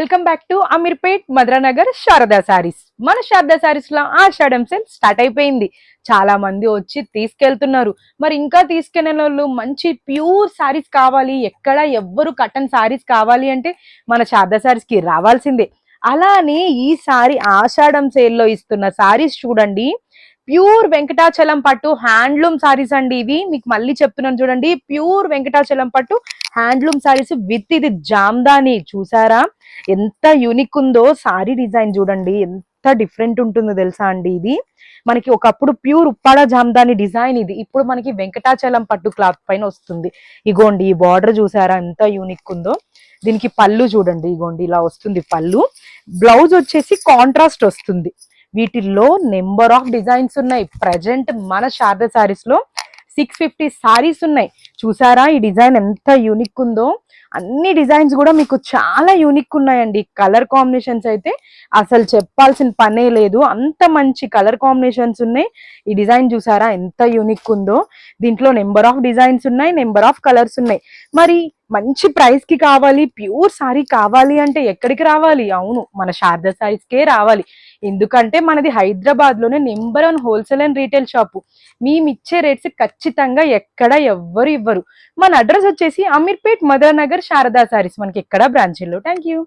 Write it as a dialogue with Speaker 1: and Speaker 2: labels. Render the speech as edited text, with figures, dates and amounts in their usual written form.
Speaker 1: Welcome back to Ameerpet Madhuranagar Sharada saris. మన శారదా సారీస్ లో ఆషాఢం sale start అయిపోయింది. చాలా మంది వచ్చి తీసుకెళ్తున్నారు. మరి ఇంకా తీసుకెళ్లే వాళ్ళు మంచి ప్యూర్ సారీస్ కావాలి, ఎక్కడ ఎవ్వరు కటన్ సారీస్ కావాలి అంటే మన శారదా సారీస్ కి రావాల్సిందే. అలానే ఈసారి ఆషాఢం సేల్ లో ఇస్తున్న సారీస్ చూడండి. ప్యూర్ వెంకటాచలం పట్టు హ్యాండ్లూమ్ సారీస్ అండి. ఇవి మీకు మళ్ళీ చెప్తున్నాను చూడండి, ప్యూర్ వెంకటాచలం పట్టు హ్యాండ్లూమ్ సారీస్ విత్ ఇది జామ్దాని. చూసారా ఎంత యూనిక్ ఉందో? సారీ డిజైన్ చూడండి ఎంత డిఫరెంట్ ఉంటుందో తెలుసా అండి. ఇది మనకి ఒకప్పుడు ప్యూర్ ఉప్పాడ జామ్దాని డిజైన్, ఇది ఇప్పుడు మనకి వెంకటాచలం పట్టు క్లాత్ పైన వస్తుంది. ఇగోండి ఈ బార్డర్ చూసారా ఎంత యూనిక్ ఉందో. దీనికి పళ్ళు చూడండి, ఇగోండి ఇలా వస్తుంది పళ్ళు. బ్లౌజ్ వచ్చేసి కాంట్రాస్ట్ వస్తుంది. వీటిల్లో నెంబర్ ఆఫ్ డిజైన్స్ ఉన్నాయి. ప్రజెంట్ మన శారదా సారీస్ లో 650 సారీస్ ఉన్నాయి. చూసారా ఈ డిజైన్ ఎంత యూనిక్ ఉందో? అన్ని డిజైన్స్ కూడా మీకు చాలా యూనిక్ ఉన్నాయండి. కలర్ కాంబినేషన్స్ అయితే అసలు చెప్పాల్సిన పనే లేదు, అంత మంచి కలర్ కాంబినేషన్స్ ఉన్నాయి. ఈ డిజైన్ చూసారా ఎంత యూనిక్ ఉందో? దీంట్లో నెంబర్ ఆఫ్ డిజైన్స్ ఉన్నాయి, నెంబర్ ఆఫ్ కలర్స్ ఉన్నాయి. మరి మంచి ప్రైస్ కి కావాలి, ప్యూర్ సారీ కావాలి అంటే ఎక్కడికి రావాలి? అవును, మన శారదా సారీస్ కే రావాలి. ఎందుకంటే మనది హైదరాబాద్ లోనే number 1 wholesale and retail shop. మేమిచ్చే రేట్స్ ఖచ్చితంగా ఎక్కడ ఎవ్వరు ఇవ్వరు. మన అడ్రస్ వచ్చేసి అమీర్పేట్ మధురానగర్ శారదా సారీస్. మనకి ఎక్కడ బ్రాంచీల్లో. Thank you.